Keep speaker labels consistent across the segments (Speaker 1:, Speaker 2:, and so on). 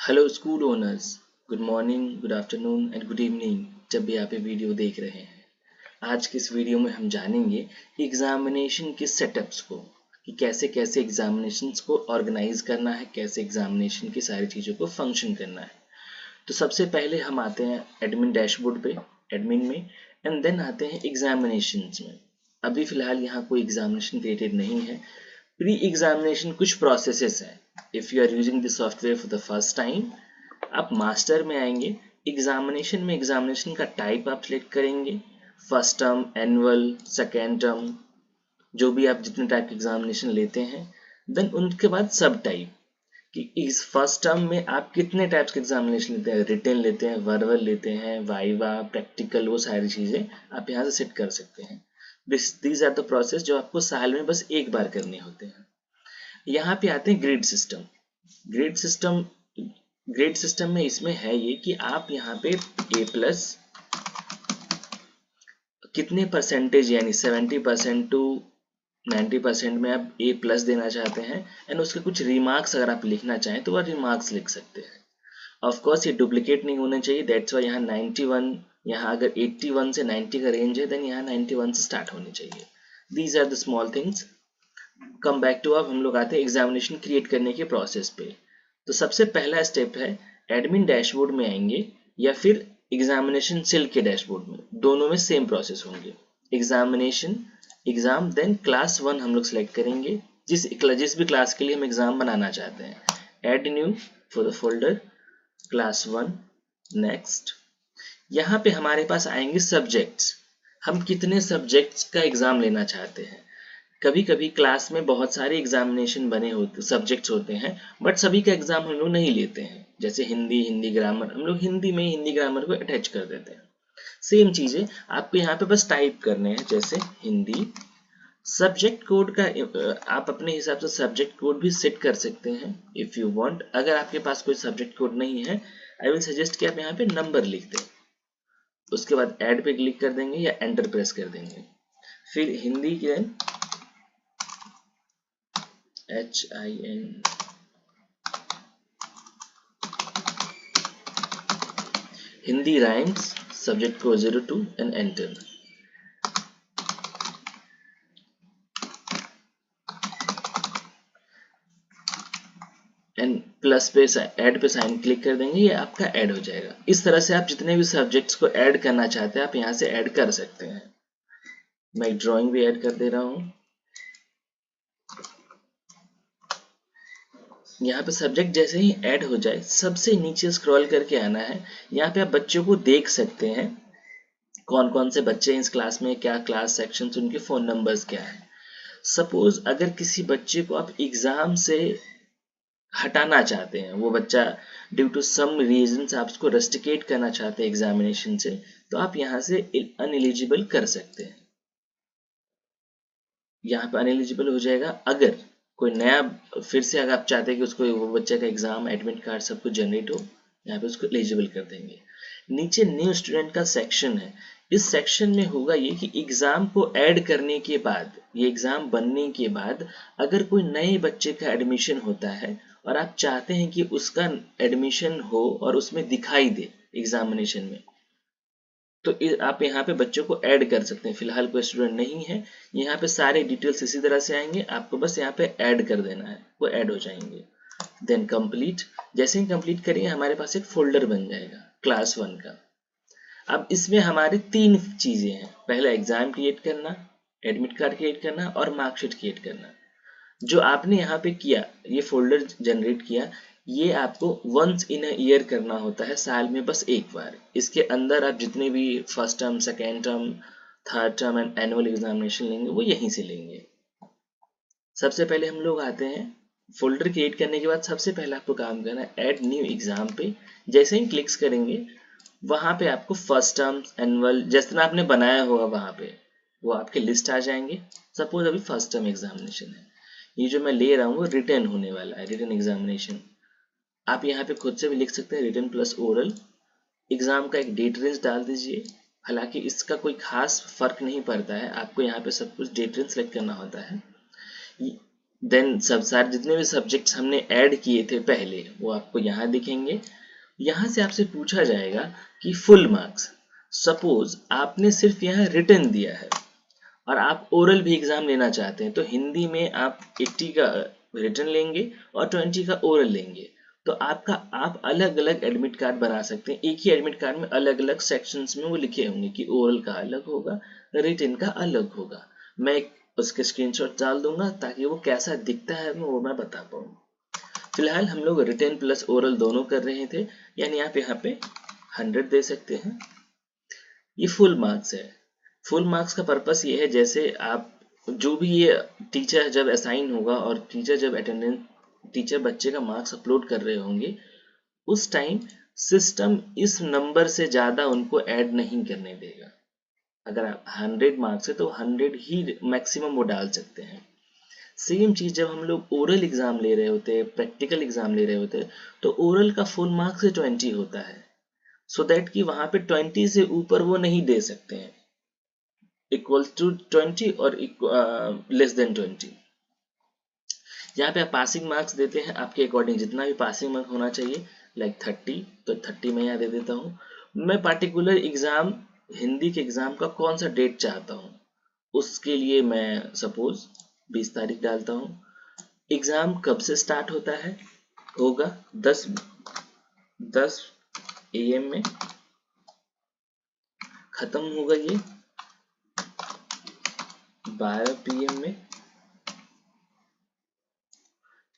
Speaker 1: Hello school owners, good morning, good afternoon and good evening. जब भी आप ये वीडियो देख रहे हैं, आज के इस वीडियो में हम जानेंगे एग्जामिनेशन के सेटअप्स को कि कैसे कैसे एग्जामिनेशंस को ऑर्गेनाइज करना है, कैसे एग्जामिनेशन की सारी चीज़ों को फंक्शन करना है। तो सबसे पहले हम आते हैं एडमिन डैशबोर्ड पे, एडमिन में, एंड देन आते हैं एग्जामिनेशंस में। अभी फिलहाल यहाँ कोई एग्जामिनेशन क्रिएटेड नहीं है। प्री एग्जामिनेशन कुछ प्रोसेसेस हैं। If you are using this software for the first time, आप मास्टर में आएंगे। एग्जामिनेशन में एग्जामिनेशन का टाइप आप सिलेक्ट करेंगे, first term, annual, second term, जो भी आप जितने टाइप के एग्जामिनेशन लेते हैं। देन उनके बाद सब टाइप कि इस फर्स्ट टर्म में आप कितने टाइप्स के एग्जामिनेशन लेते हैं, रिटन लेते हैं, वर्बल लेते हैं, वाइवा, प्रैक्टिकल, वो सारी चीज़ें आप यहाँ से सेट कर सकते हैं। दीज आर द प्रोसेस जो आपको साल में बस एक बार करने होते हैं। यहाँ पे आते हैं grade system. Grade system grade system में इसमें है ये कि आप यहाँ पे ए प्लस कितने परसेंटेज यानी 70% टू 90% में आप ए प्लस देना चाहते हैं, एंड उसके कुछ रिमार्क्स अगर आप लिखना चाहें तो वह रिमार्क्स लिख सकते हैं। ऑफ कोर्स ये डुप्लीकेट नहीं होने चाहिए, दैट्स वाई यहाँ 91, यहाँ अगर 81 से 90 का रेंज है देन यहाँ 91 से स्टार्ट होनी चाहिए। These are the small things. Come back to, अब हम लोग आते हैं एग्जामिनेशन क्रिएट करने के प्रोसेस पे। तो सबसे पहला स्टेप है एडमिन डैशबोर्ड में आएंगे या फिर एग्जामिनेशन सेल के डैशबोर्ड में, दोनों में सेम प्रोसेस होंगे। एग्जामिनेशन, एग्जाम, देन क्लास 1 हम लोग सेलेक्ट करेंगे, जिस भी क्लास के लिए हम एग्जाम बनाना चाहते हैं। Add new for the folder class 1। Next, यहाँ पे हमारे पास आएंगे सब्जेक्ट्स। हम कितने सब्जेक्ट्स का एग्जाम लेना चाहते हैं। कभी कभी क्लास में बहुत सारे एग्जामिनेशन बने होते, सब्जेक्ट्स होते हैं, बट सभी का एग्जाम हम लोग नहीं लेते हैं। जैसे हिंदी, हिंदी ग्रामर, हम लोग हिंदी में हिंदी ग्रामर को अटैच कर देते हैं। सेम चीजें आपको यहाँ पे बस टाइप करने हैं, जैसे हिंदी। सब्जेक्ट कोड का आप अपने हिसाब से सब्जेक्ट कोड भी सेट कर सकते हैं इफ यू वांट। अगर आपके पास कोई सब्जेक्ट कोड नहीं है, आई विल सजेस्ट कि आप यहाँ पे नंबर लिख दें। उसके बाद ऐड पे क्लिक कर देंगे या एंटर प्रेस कर देंगे। फिर हिंदी के HIN, हिंदी राइम्स, सब्जेक्ट को 02 एंड एंटर। एंड प्लस पे ऐड पे साइन क्लिक कर देंगे, ये आपका ऐड हो जाएगा। इस तरह से आप जितने भी सब्जेक्ट्स को ऐड करना चाहते हैं आप यहाँ से ऐड कर सकते हैं। मैं एक ड्राइंग भी ऐड कर दे रहा हूँ। यहाँ पे सब्जेक्ट जैसे ही ऐड हो जाए, सबसे नीचे स्क्रॉल करके आना है। यहाँ पे आप बच्चों को देख सकते हैं, कौन कौन से बच्चे हैं इस क्लास में, क्या क्लास सेक्शन, उनके फोन नंबर्स क्या है। सपोज अगर किसी बच्चे को आप एग्जाम से हटाना चाहते हैं, वो बच्चा ड्यू टू सम रीजंस आप उसको रेस्ट्रिकेट करना चाहते हैं एग्जामिनेशन से, तो आप यहाँ से अनएलिजिबल कर सकते हैं। यहाँ पे अनएलिजिबल हो जाएगा। अगर कोई नया फिर से अगर आप चाहते हैं कि उसको वो बच्चे का एग्जाम, एडमिट कार्ड सब कुछ जनरेट हो, यहाँ पे उसको एलिजिबल कर देंगे। नीचे न्यू स्टूडेंट का सेक्शन है। इस सेक्शन में होगा ये कि एग्जाम को ऐड करने के बाद, ये एग्जाम बनने के बाद अगर कोई नए बच्चे का एडमिशन होता है और आप चाहते हैं कि उसका एडमिशन हो और उसमें दिखाई दे एग्जामिनेशन में, तो आप यहाँ पे बच्चों को ऐड कर सकते हैं। फिलहाल कोई स्टूडेंट नहीं है, यहाँ पे सारे डिटेल्स इसी तरह से आएंगे, आपको बस यहाँ पे ऐड कर देना है, वो ऐड हो जाएंगे। देन कंप्लीट, जैसे ही कंप्लीट करेंगे हमारे पास एक फोल्डर बन जाएगा क्लास 1 का। अब इसमें हमारे 3 चीजें हैं। पहला एग्जाम क्रिएट करना, एडमिट कार्ड क्रिएट करना और मार्कशीट क्रिएट करना। जो आपने यहाँ पे किया, ये फोल्डर जनरेट किया, ये आपको वंस इन अ ईयर करना होता है, साल में बस एक बार। इसके अंदर आप जितने भी first term, second term, third term and annual examination लेंगे वो यहीं से लेंगे। सबसे पहले हम लोग आते हैं फोल्डर क्रिएट करने के बाद सबसे पहले आपको काम करना है ऐड न्यू एग्जाम पे। जैसे ही क्लिक्स करेंगे वहां पे आपको फर्स्ट टर्म, एनुअल, जिस तरह आपने बनाया होगा वहां पे वो आपके लिस्ट आ जाएंगे। सपोज अभी फर्स्ट टर्म एग्जामिनेशन है, ये जो मैं ले रहा हूँ वो रिटर्न होने वाला है, रिटर्न एग्जामिनेशन। आप यहाँ पे खुद से भी लिख सकते हैं रिटर्न प्लस ओरल। एग्जाम का एक डेट रेंज डाल दीजिए। हालांकि इसका कोई खास फर्क नहीं पड़ता है, आपको यहाँ पे सब कुछ डेट रेंज सेलेक्ट करना होता है। देन सब सारे जितने भी सब्जेक्ट्स हमने ऐड किए थे पहले वो आपको यहाँ दिखेंगे। यहाँ से आपसे पूछा जाएगा कि फुल मार्क्स, सपोज आपने सिर्फ यहाँ रिटन दिया है और आप ओरल भी एग्जाम लेना चाहते हैं, तो हिंदी में आप 80 का रिटन लेंगे और 20 का ओरल लेंगे, तो आप अलग अलग एडमिट कार्ड बना सकते हैं। एक ही एडमिट कार्ड में अलग अलग सेक्शंस में वो लिखे होंगे कि ओरल का अलग होगा, रिटन का अलग होगा। मैं उसके स्क्रीनशॉट डाल दूंगा ताकि वो कैसा दिखता है वो मैं बता पाऊँ। फिलहाल हम लोग रिटन प्लस ओरल दोनों कर रहे थे, यानी आप यहाँ पे 100 दे सकते हैं। ये फुल मार्क्स है। फुल मार्क्स का पर्पस ये है, जैसे आप जो भी ये टीचर जब असाइन होगा और टीचर जब अटेंडेंस टीचर बच्चे का मार्क्स अपलोड कर रहे होंगे, उस टाइम सिस्टम इस नंबर से ज़्यादा उनको ऐड नहीं करने देगा। अगर आप 100 मार्क्स है तो 100 ही मैक्सिमम वो डाल सकते हैं। सेम चीज जब हम लोग ओरल एग्जाम ले रहे होते हैं, प्रैक्टिकल एग्जाम ले रहे होते हैं, तो ओरल का फुल मार्क्स 20 होता है, सो दैट कि वहां पे 20 से ऊपर वो नहीं दे सकते हैं, इक्वल टू 20 और लेस देन 20। यहाँ पे आप पासिंग मार्क्स देते हैं आपके अकॉर्डिंग, जितना भी पासिंग मार्क होना चाहिए, लाइक 30, तो 30 मैं यहाँ दे देता हूँ। मैं पार्टिकुलर एग्जाम हिंदी के एग्जाम का कौन सा डेट चाहता हूँ, उसके लिए मैं सपोज 20 तारीख डालता हूँ। एग्जाम कब से स्टार्ट होता है, होगा 10 AM में, खत्म होगा ये 12 PM में।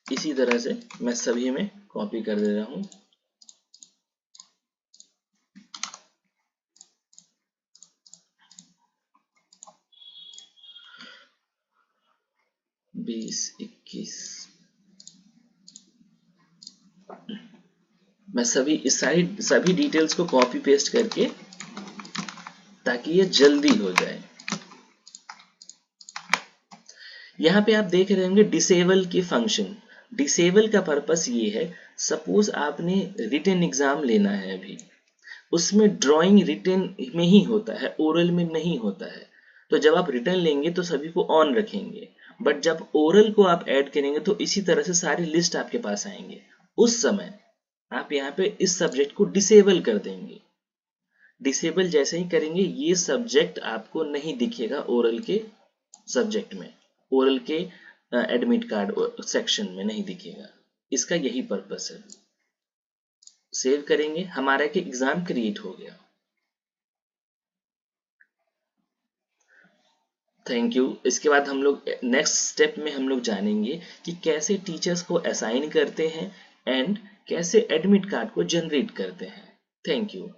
Speaker 1: इसी तरह से मैं सभी में कॉपी कर दे रहा हूँ। बीस 21 मैं सभी डिटेल्स को कॉपी पेस्ट करके, ताकि ये जल्दी हो जाए। यहाँ पे आप देख रहे होंगे डिसेबल के फंक्शन। डिसेबल का पर्पस ये है, सपोज आपने रिटन एग्जाम लेना है अभी, उसमें ड्राइंग रिटन में ही होता है, ओरल में नहीं होता है। तो जब आप रिटन लेंगे तो सभी को ऑन रखेंगे, बट जब ओरल को आप ऐड करेंगे तो इसी तरह से सारी लिस्ट आपके पास आएंगे। उस समय आप यहाँ पे इस सब्जेक्ट को डिसेबल कर देंगे। डिसेबल जैसे ही करेंगे ये सब्जेक्ट आपको नहीं दिखेगा ओरल के सब्जेक्ट में, ओरल के एडमिट कार्ड सेक्शन में नहीं दिखेगा। इसका यही पर्पस है। सेव करेंगे, हमारा एक एग्जाम क्रिएट हो गया। Thank you. इसके बाद हम लोग नेक्स्ट स्टेप में हम लोग जानेंगे कि कैसे टीचर्स को असाइन करते हैं एंड कैसे एडमिट कार्ड को जनरेट करते हैं। Thank you.